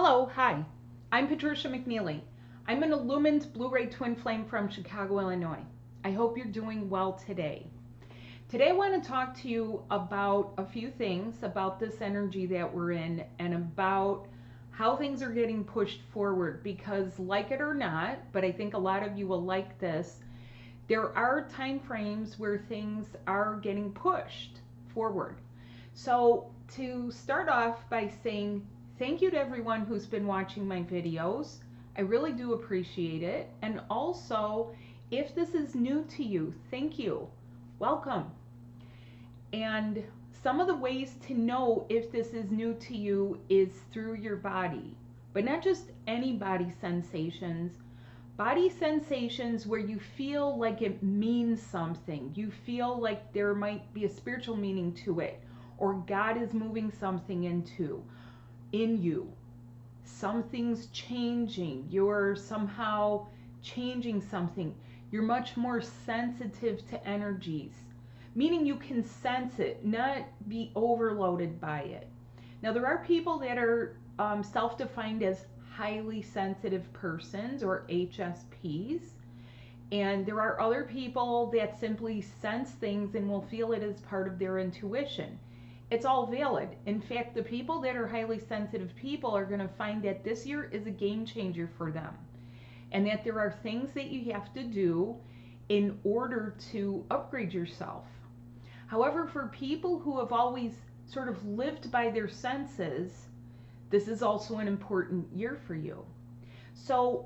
Hello, hi. I'm Patricia McNeely. I'm an illumined Blu-ray twin flame from Chicago, Illinois. I hope you're doing well today. Today I want to talk to you about a few things about this energy that we're in and about how things are getting pushed forward because, like it or not, but I think a lot of you will like this, there are time frames where things are getting pushed forward. So to start off by saying thank you to everyone who's been watching my videos. I really do appreciate it. And also, if this is new to you, thank you. Welcome. And some of the ways to know if this is new to you is through your body, but not just any body sensations. Body sensations where you feel like it means something. You feel like there might be a spiritual meaning to it, or God is moving something in you. Something's changing. You're somehow changing something. You're much more sensitive to energies, meaning you can sense it, not be overloaded by it. Now, there are people that are self-defined as highly sensitive persons or HSPs, and there are other people that simply sense things and will feel it as part of their intuition. It's all valid. In fact, the people that are highly sensitive people are going to find that this year is a game changer for them, and that there are things that you have to do in order to upgrade yourself. However, for people who have always sort of lived by their senses, this is also an important year for you. So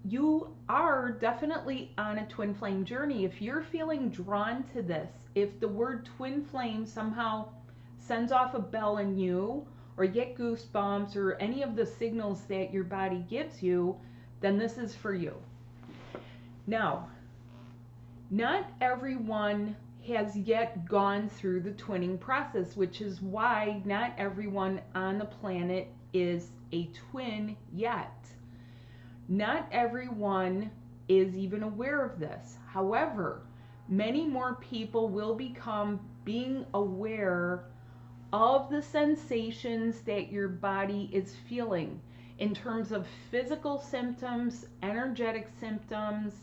you are definitely on a twin flame journey. If you're feeling drawn to this, if the word twin flame somehow sends off a bell in you, or you get goosebumps, or any of the signals that your body gives you, then this is for you. Now, not everyone has yet gone through the twinning process, which is why not everyone on the planet is a twin yet. Not everyone is even aware of this. However, many more people will become being aware of the sensations that your body is feeling in terms of physical symptoms, energetic symptoms,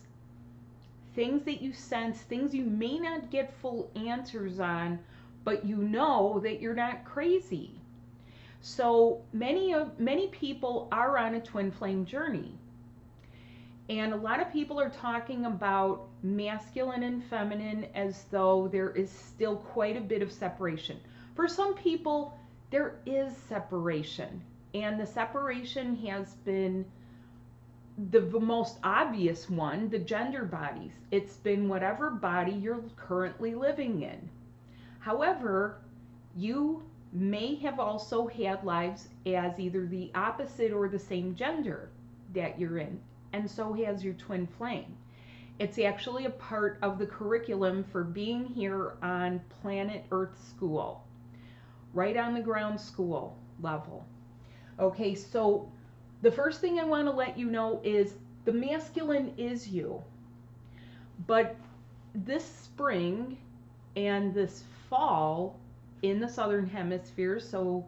things that you sense, things you may not get full answers on, but you know that you're not crazy. So many people are on a twin flame journey. And a lot of people are talking about masculine and feminine as though there is still quite a bit of separation. For some people, there is separation. And the separation has been the most obvious one, the gender bodies. It's been whatever body you're currently living in. However, you may have also had lives as either the opposite or the same gender that you're in, and so has your twin flame. It's actually a part of the curriculum for being here on planet Earth school, right on the ground school level. Okay, so the first thing I want to let you know is the masculine is you. But this spring and this fall in the southern hemisphere, so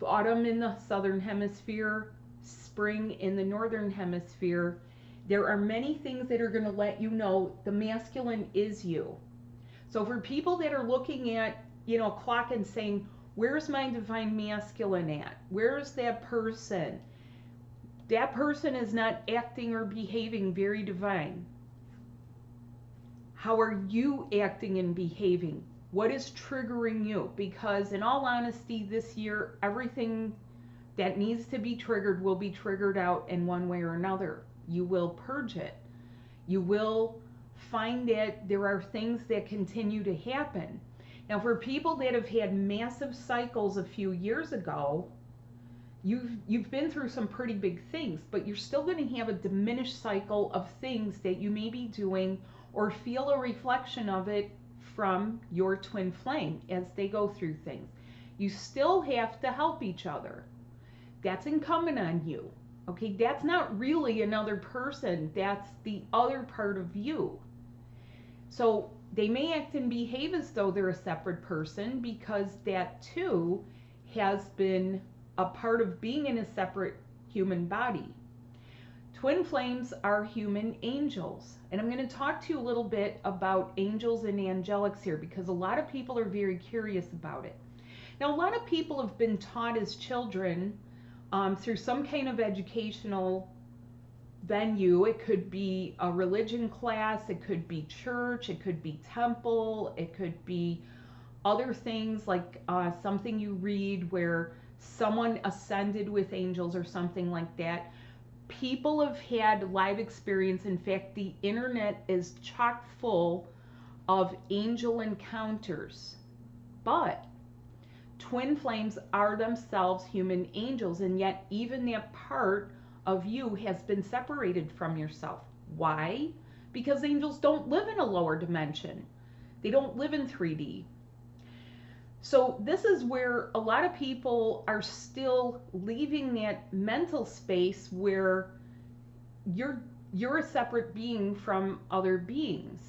autumn in the southern hemisphere, spring in the northern hemisphere, there are many things that are going to let you know the masculine is you. So for people that are looking at, a clock and saying, where's my divine masculine at? Where's that person? That person is not acting or behaving very divine. How are you acting and behaving? What is triggering you? Because in all honesty, this year, everything that needs to be triggered will be triggered out in one way or another. You will purge it. You will find that there are things that continue to happen. Now, for people that have had massive cycles a few years ago, you've been through some pretty big things, but you're still going to have a diminished cycle of things that you may be doing or feel a reflection of it from your twin flame as they go through things. You still have to help each other. That's incumbent on you. Okay, that's not really another person. That's the other part of you. So they may act and behave as though they're a separate person because that too has been a part of being in a separate human body. Twin flames are human angels. And I'm going to talk to you a little bit about angels and angelics here because a lot of people are very curious about it. Now, a lot of people have been taught as children through some kind of educational venue. It could be a religion class, it could be church, it could be temple, it could be other things like something you read where someone ascended with angels or something like that. People have had live experience. In fact, the internet is chock full of angel encounters. But twin flames are themselves human angels, and yet even that part of you has been separated from yourself. Why? Because angels don't live in a lower dimension. They don't live in 3D. So this is where a lot of people are still leaving that mental space where you're a separate being from other beings.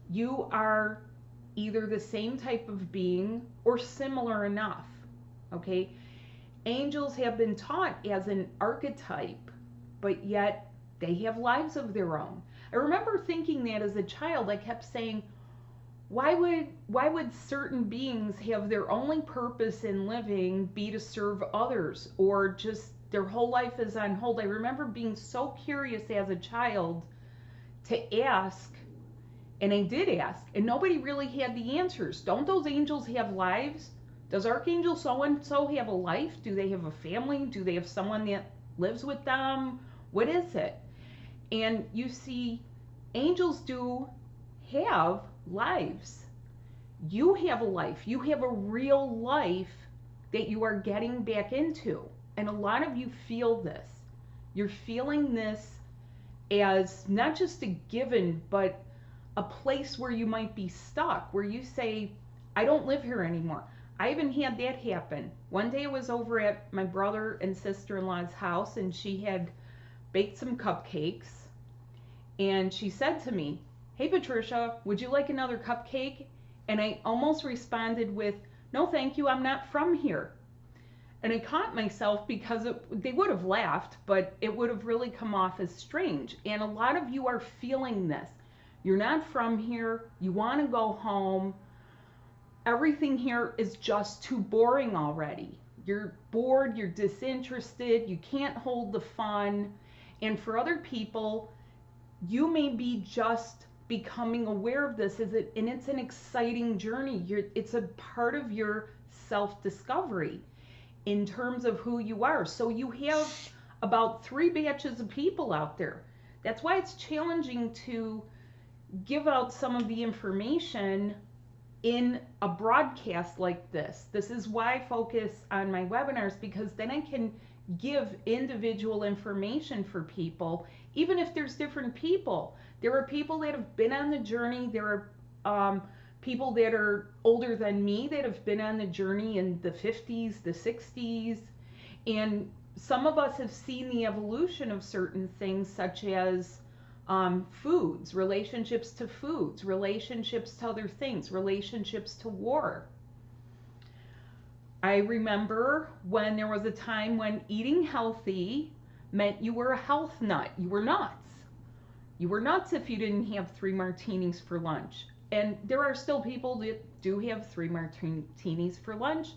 You are either the same type of being or similar enough. Okay? Angels have been taught as an archetype, but yet they have lives of their own. I remember thinking that as a child. I kept saying, why would certain beings have their only purpose in living be to serve others, or just their whole life is on hold? I remember being so curious as a child to ask, and I did ask, and nobody really had the answers. Don't those angels have lives? Does Archangel so-and-so have a life? Do they have a family? Do they have someone that lives with them? What is it? And you see, angels do have lives. You have a life. You have a real life that you are getting back into. And a lot of you feel this. You're feeling this as not just a given, but a place where you might be stuck, where you say, I don't live here anymore. I even had that happen. One day I was over at my brother and sister-in-law's house, and she had baked some cupcakes. And she said to me, hey Patricia, would you like another cupcake? And I almost responded with, no thank you, I'm not from here. And I caught myself because they would have laughed, but it would have really come off as strange. And a lot of you are feeling this. You're not from here, you want to go home. Everything here is just too boring already. You're bored, you're disinterested, you can't hold the fun. And for other people, you may be just becoming aware of this, and it's an exciting journey. It's a part of your self-discovery in terms of who you are. So you have about 3 batches of people out there. That's why it's challenging to give out some of the information in a broadcast like this. This is why I focus on my webinars, because then I can give individual information for people, even if there's different people. There are people that have been on the journey. There are people that are older than me that have been on the journey in the 50s, the 60s. And some of us have seen the evolution of certain things, such as foods, relationships to foods, relationships to other things, relationships to war. I remember when there was a time when eating healthy meant you were a health nut. You were nuts. You were nuts if you didn't have 3 martinis for lunch. And there are still people that do have 3 martinis for lunch,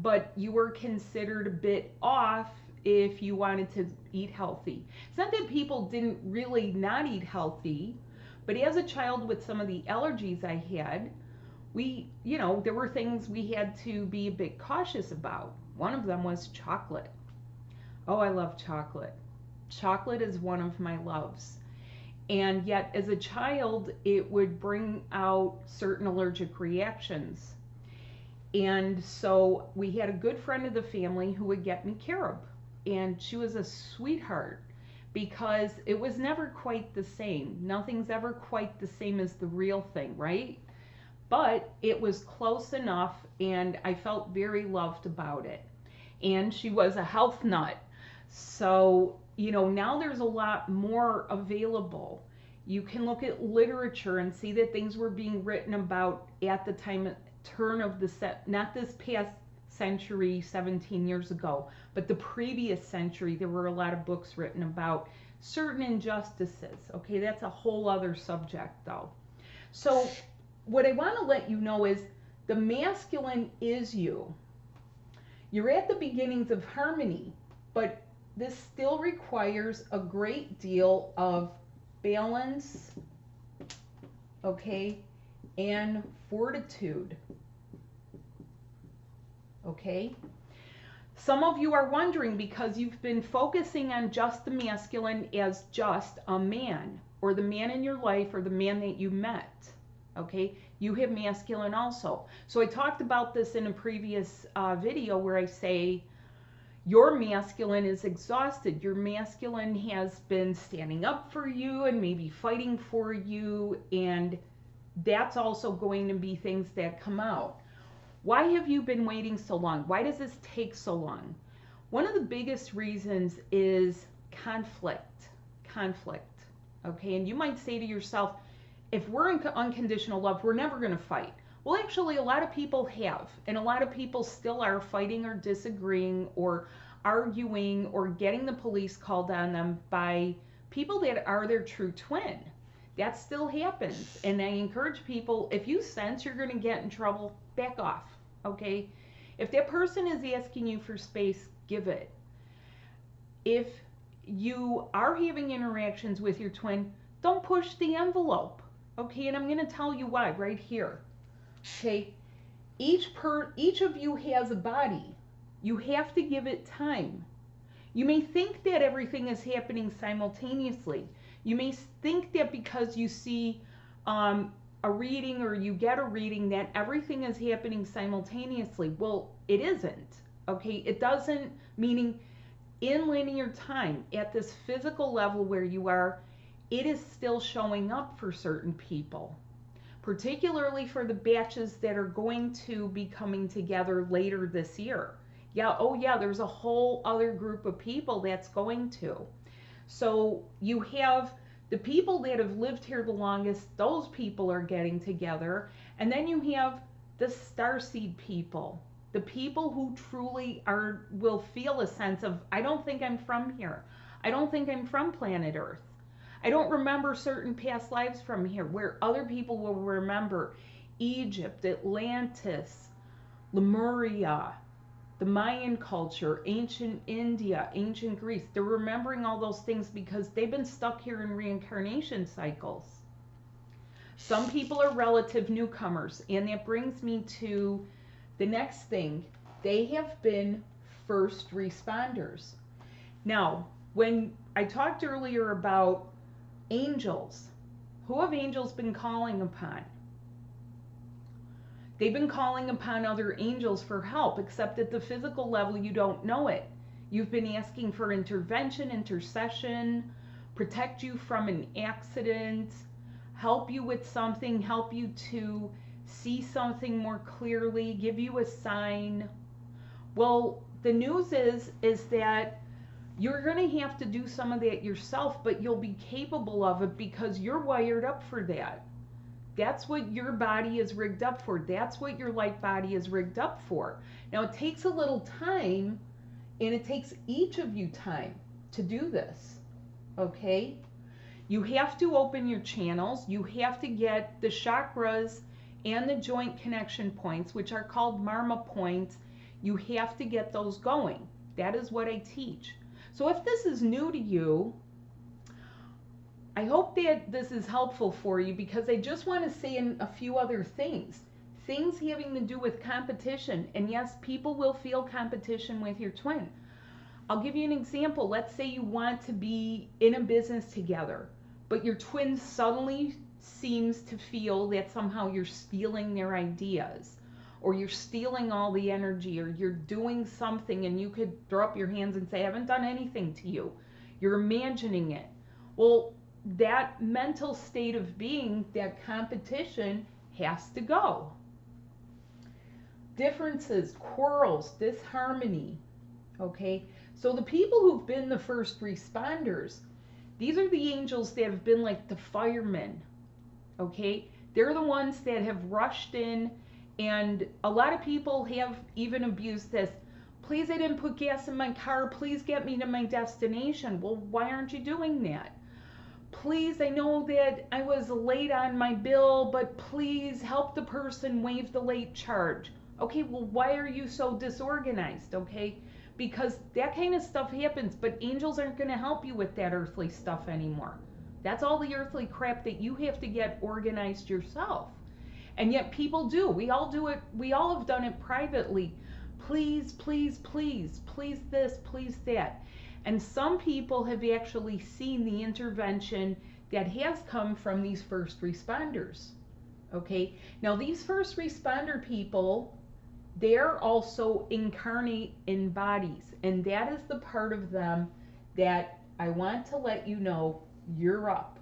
but you were considered a bit off if you wanted to eat healthy. It's not that people didn't really not eat healthy, but as a child with some of the allergies I had, there were things we had to be a bit cautious about. One of them was chocolate. Oh, I love chocolate. Chocolate is one of my loves. And yet, as a child, it would bring out certain allergic reactions. And so we had a good friend of the family who would get me carob. And she was a sweetheart because it was never quite the same. Nothing's ever quite the same as the real thing, right? But it was close enough, and I felt very loved about it. And she was a health nut. So, now there's a lot more available. You can look at literature and see that things were being written about at the turn of the not this past century, 17 years ago, but the previous century, there were a lot of books written about certain injustices. Okay, that's a whole other subject though. So what I want to let you know is the masculine is you. You're at the beginnings of harmony, but this still requires a great deal of balance, okay, and fortitude, okay? Some of you are wondering because you've been focusing on just the masculine as just a man, or the man in your life, or the man that you met, okay? You have masculine also. So I talked about this in a previous video where I say your masculine is exhausted. Your masculine has been standing up for you and maybe fighting for you, and that's also going to be things that come out. Why have you been waiting so long? Why does this take so long? One of the biggest reasons is conflict. Conflict, okay? And you might say to yourself, if we're in unconditional love, we're never going to fight. Well, actually, a lot of people have, and a lot of people still are fighting or disagreeing or arguing or getting the police called on them by people that are their true twin. That still happens, and I encourage people, if you sense you're going to get in trouble, back off, okay? If that person is asking you for space, give it. If you are having interactions with your twin, don't push the envelope, okay? And I'm going to tell you why right here, okay? Each of you has a body. You have to give it time. You may think that everything is happening simultaneously. You may think that because you see a reading or you get a reading that everything is happening simultaneously. Well, it isn't, okay? It doesn't, meaning in linear time, at this physical level where you are, it is still showing up for certain people, particularly for the batches that are going to be coming together later this year. Yeah, oh yeah, there's a whole other group of people that's going to. So you have the people that have lived here the longest, those people are getting together. And then you have the starseed people, the people who truly will feel a sense of, I don't think I'm from here. I don't think I'm from planet Earth. I don't remember certain past lives from here, where other people will remember Egypt, Atlantis, Lemuria, the Mayan culture, ancient India, ancient Greece. They're remembering all those things because they've been stuck here in reincarnation cycles. Some people are relative newcomers, and that brings me to the next thing. They have been first responders. Now, when I talked earlier about angels, who have angels been calling upon? They've been calling upon other angels for help, except at the physical level, you don't know it. You've been asking for intervention, intercession, protect you from an accident, help you with something, help you to see something more clearly, give you a sign. Well, the news is that you're going to have to do some of that yourself, but you'll be capable of it because you're wired up for that. That's what your body is rigged up for. That's what your light body is rigged up for. Now, it takes a little time, and it takes each of you time to do this, okay? You have to open your channels. You have to get the chakras and the joint connection points, which are called marma points. You have to get those going. That is what I teach. So if this is new to you, I hope that this is helpful for you, because I just want to say a few other things. Things having to do with competition. And yes, people will feel competition with your twin. I'll give you an example. Let's say you want to be in a business together, but your twin suddenly seems to feel that somehow you're stealing their ideas, or you're stealing all the energy, or you're doing something, and you could throw up your hands and say, I haven't done anything to you. You're imagining it. Well, that mental state of being, that competition, has to go. Differences, quarrels, disharmony, okay? So the people who've been the first responders, these are the angels that have been like the firemen, okay? They're the ones that have rushed in And a lot of people have even abused this. Please, I didn't put gas in my car. Please get me to my destination. Well, why aren't you doing that? Please, I know that I was late on my bill, but please help the person waive the late charge. Okay, well, why are you so disorganized, okay? Because that kind of stuff happens, but angels aren't going to help you with that earthly stuff anymore. That's all the earthly crap that you have to get organized yourself. And yet people do. We all do it. We all have done it privately. Please, please, please, please this, please that. And some people have actually seen the intervention that has come from these first responders. Okay, now these first responder people, they're also incarnate in bodies, and that is the part of them that I want to let you know you're up.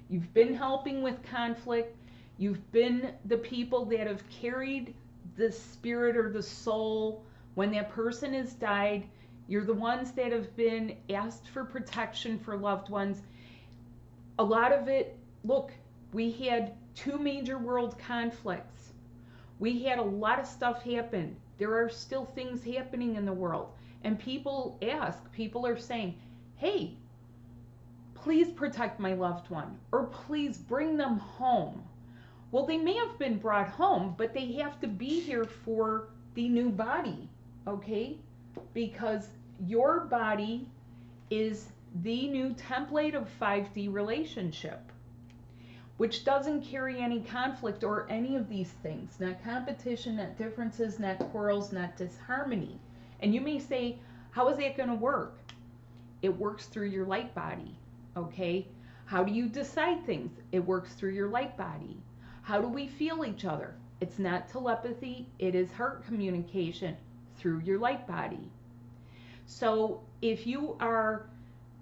You've been helping with conflict. You've been the people that have carried the spirit or the soul when that person has died. You're the ones that have been asked for protection for loved ones. A lot of it, look, we had 2 major world conflicts. We had a lot of stuff happen. There are still things happening in the world. And people are saying, hey, please protect my loved one, or please bring them home. Well, they may have been brought home, but they have to be here for the new body, okay? Because your body is the new template of 5D relationship, which doesn't carry any conflict or any of these things. Not competition, not differences, not quarrels, not disharmony. And you may say, how is that going to work? It works through your light body, okay? How do you decide things? It works through your light body. How do we feel each other? It's not telepathy, it is heart communication through your light body. So if you are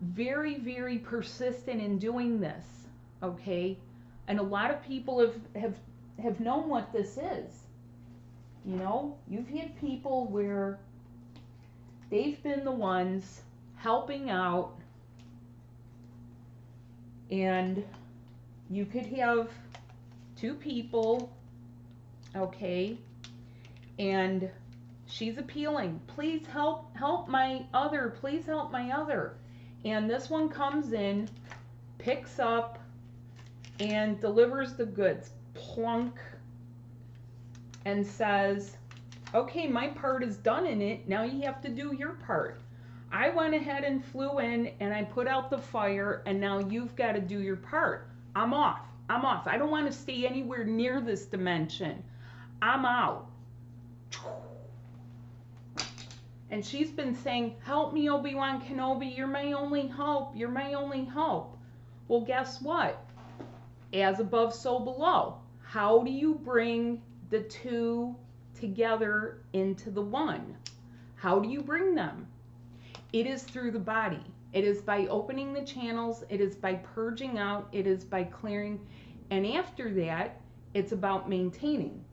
very, very persistent in doing this, okay, and a lot of people have known what this is. You know, you've had people where they've been the ones helping out, and you could have 2 people, okay, and she's appealing, please help my other, please help my other. And this one comes in, picks up, and delivers the goods, plunk, and says, okay, my part is done in it, now you have to do your part. I went ahead and flew in, and I put out the fire, and now you've got to do your part. I'm off. I don't want to stay anywhere near this dimension. I'm out. And she's been saying, help me, Obi-Wan Kenobi, you're my only hope, you're my only hope. Well, guess what? As above, so below. How do you bring the 2 together into the one? How do you bring them? It is through the body. It is by opening the channels. It is by purging out. It is by clearing. And after that, it's about maintaining.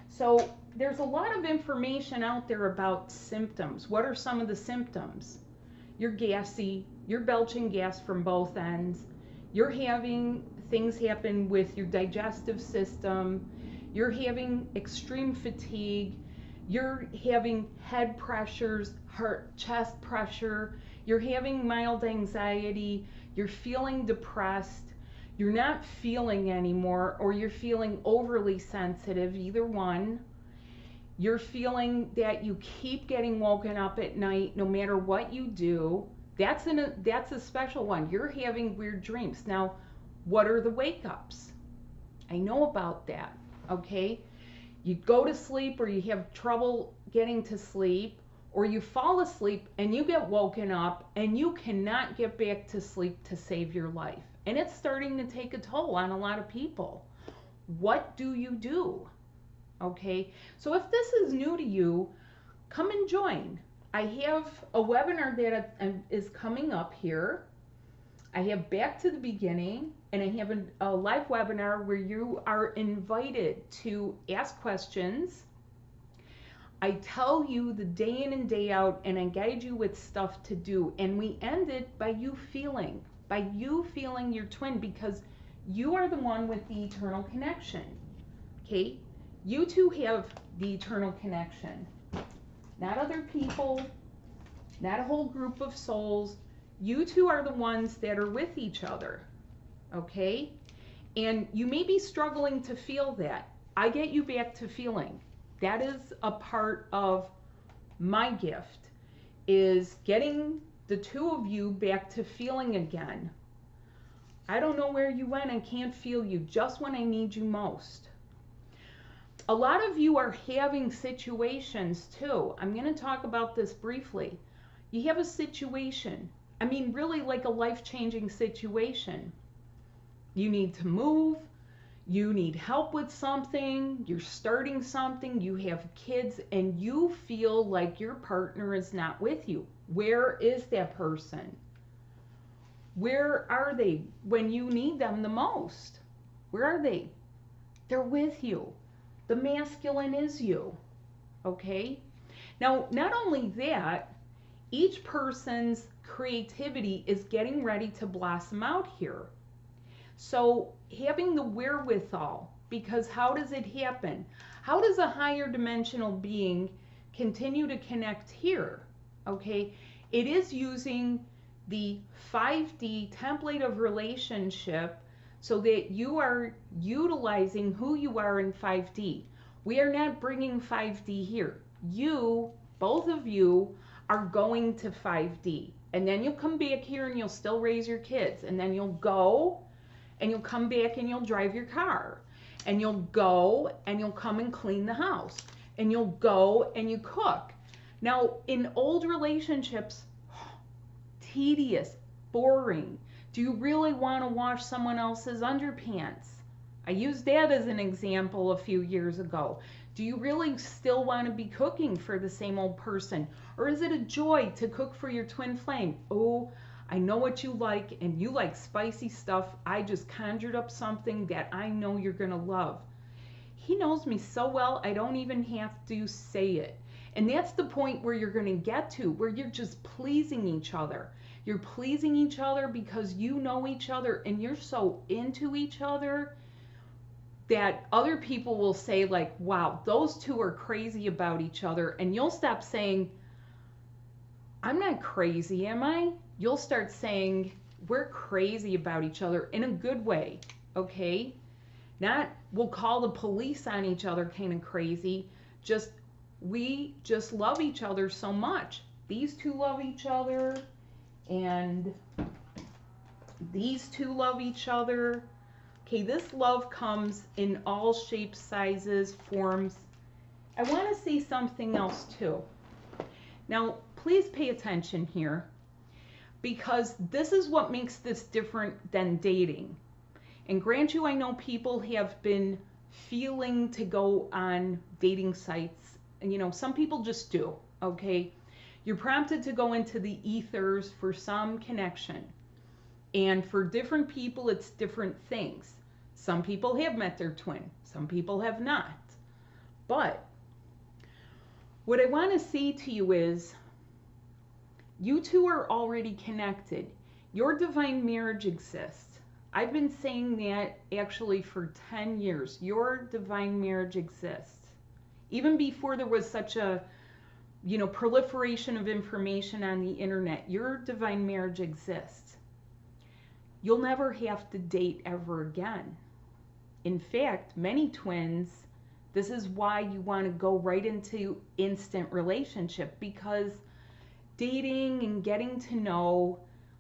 So there's a lot of information out there about symptoms. What are some of the symptoms? You're gassy. You're belching gas from both ends. You're having things happen with your digestive system. You're having extreme fatigue. You're having head pressures, heart, chest pressure. You're having mild anxiety. You're feeling depressed. You're not feeling anymore, or you're feeling overly sensitive, either one. You're feeling that you keep getting woken up at night no matter what you do. That's a special one. You're having weird dreams. Now, what are the wake-ups? I know about that, okay? You go to sleep, or you have trouble getting to sleep, or you fall asleep and you get woken up and you cannot get back to sleep to save your life. And it's starting to take a toll on a lot of people. What do you do? Okay, so if this is new to you, come and join. I have a webinar that is coming up here. I have Back to the Beginning, and I have a live webinar where you are invited to ask questions. I tell you the day in and day out, and I guide you with stuff to do. And we end it by you feeling your twin, because you are the one with the eternal connection. Okay? You two have the eternal connection. Not other people, not a whole group of souls. You two are the ones that are with each other, okay? And you may be struggling to feel that. I get you back to feeling. That is a part of my gift, is getting the two of you back to feeling again. I don't know where you went. I can't feel you just when I need you most. A lot of you are having situations too. I'm going to talk about this briefly. You have a situation. I mean, really like a life-changing situation. You need to move. You need help with something. You're starting something. You have kids and you feel like your partner is not with you. Where is that person? Where are they when you need them the most? Where are they? They're with you. The masculine is you, okay? Now, not only that, each person's creativity is getting ready to blossom out here. So having the wherewithal, because how does it happen? How does a higher dimensional being continue to connect here, okay? It is using the 5D template of relationship so that you are utilizing who you are in 5D. We are not bringing 5D here. You, both of you, are going to 5D. And then you'll come back here and you'll still raise your kids. And then you'll go and you'll come back and you'll drive your car. And you'll go and you'll come and clean the house. And you'll go and you cook. Now, in old relationships, tedious, boring. Do you really want to wash someone else's underpants? I used that as an example a few years ago. Do you really still want to be cooking for the same old person? Or is it a joy to cook for your twin flame? Oh, I know what you like and you like spicy stuff. I just conjured up something that I know you're going to love. He knows me so well, I don't even have to say it. And that's the point where you're going to get to, where you're just pleasing each other. You're pleasing each other because you know each other and you're so into each other that other people will say like, wow, those two are crazy about each other. And you'll stop saying, I'm not crazy, am I? You'll start saying, we're crazy about each other in a good way, okay? Not, we'll call the police on each other kind of crazy. Just, we just love each other so much. These two love each other. And these two love each other. Okay, this love comes in all shapes, sizes, forms. I want to say something else too. Now, please pay attention here, because this is what makes this different than dating. And grant you, I know people have been feeling to go on dating sites. And you know, some people just do, okay? You're prompted to go into the ethers for some connection. And for different people, it's different things. Some people have met their twin. Some people have not. But what I want to say to you is, you two are already connected. Your divine marriage exists. I've been saying that actually for 10 years. Your divine marriage exists. Even before there was such a proliferation of information on the internet, your divine marriage exists. You'll never have to date ever again. In fact, many twins, this is why you want to go right into instant relationship, because dating and getting to know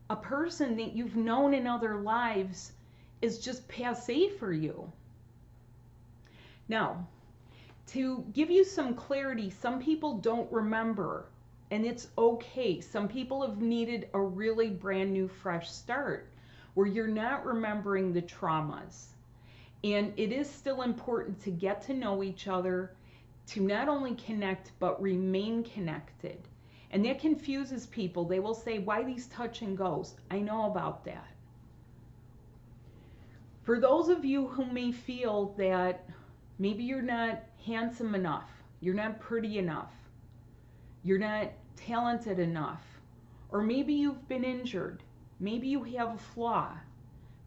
a person that you've known in other lives is just passé for you. Now, to give you some clarity, some people don't remember, and it's okay. Some people have needed a really brand new fresh start where you're not remembering the traumas. And it is still important to get to know each other, to not only connect, but remain connected. And that confuses people. They will say, why these touch and goes? I know about that. For those of you who may feel that maybe you're not handsome enough, you're not pretty enough, you're not talented enough, or maybe you've been injured, maybe you have a flaw,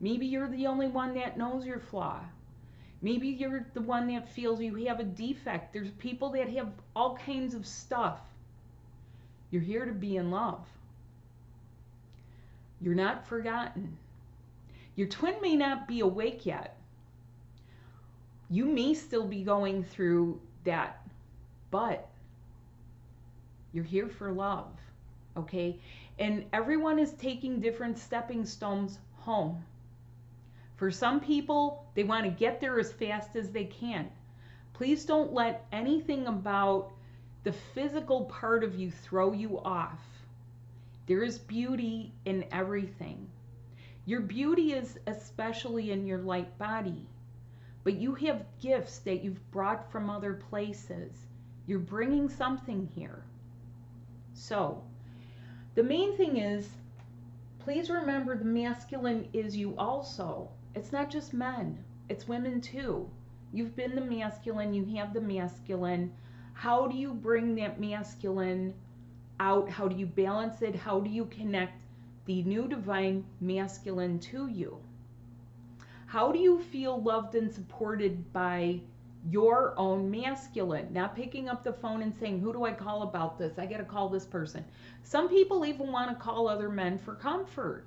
maybe you're the only one that knows your flaw, Maybe you're the one that feels you have a defect. There's people that have all kinds of stuff. You're here to be in love. You're not forgotten. Your twin may not be awake yet. You may still be going through that, but you're here for love, okay? And everyone is taking different stepping stones home. For some people, they want to get there as fast as they can. Please don't let anything about the physical part of you throw you off. There is beauty in everything. Your beauty is especially in your light body, but you have gifts that you've brought from other places. You're bringing something here. So, the main thing is, please remember the masculine is you also. It's not just men, it's women too. You've been the masculine, you have the masculine. How do you bring that masculine out? How do you balance it? How do you connect the new divine masculine to you? How do you feel loved and supported by your own masculine? Not picking up the phone and saying, who do I call about this? I got to call this person. Some people even want to call other men for comfort.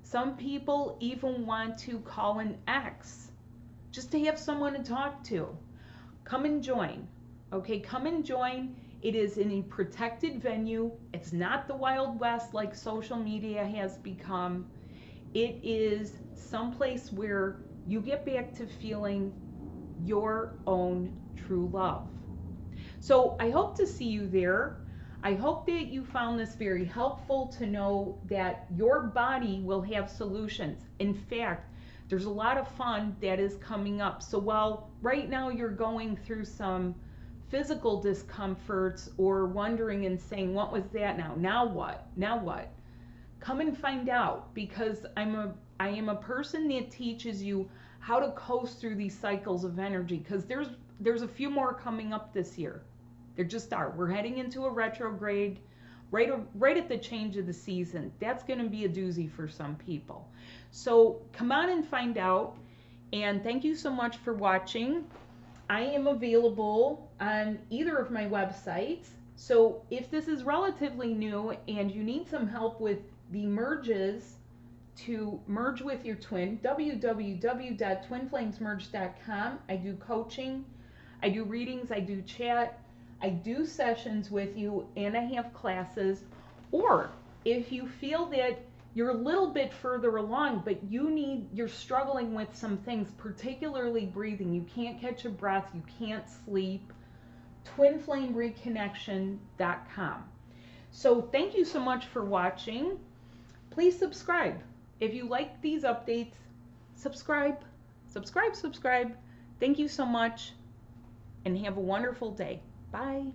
Some people even want to call an ex just to have someone to talk to. Come and join. Okay, come and join. It is in a protected venue. It's not the Wild West like social media has become. It is someplace where you get back to feeling your own true love. So I hope to see you there. I hope that you found this very helpful to know that your body will have solutions. In fact, there's a lot of fun that is coming up. So while right now you're going through some physical discomforts or wondering and saying, what was that now? Now what? Now what? Come and find out, because I am a person that teaches you how to coast through these cycles of energy, because there's a few more coming up this year. There just are. We're heading into a retrograde right at the change of the season. That's going to be a doozy for some people. So come on and find out. And thank you so much for watching. I am available on either of my websites. So if this is relatively new and you need some help with the merges to merge with your twin, www.twinflamesmerge.com. I do coaching, I do readings, I do chat, I do sessions with you, and I have classes. Or if you feel that you're a little bit further along, but you're struggling with some things, particularly breathing, you can't catch a breath, you can't sleep, twinflamereconnection.com. So thank you so much for watching. Please subscribe. If you like these updates, subscribe. Thank you so much, and have a wonderful day. Bye.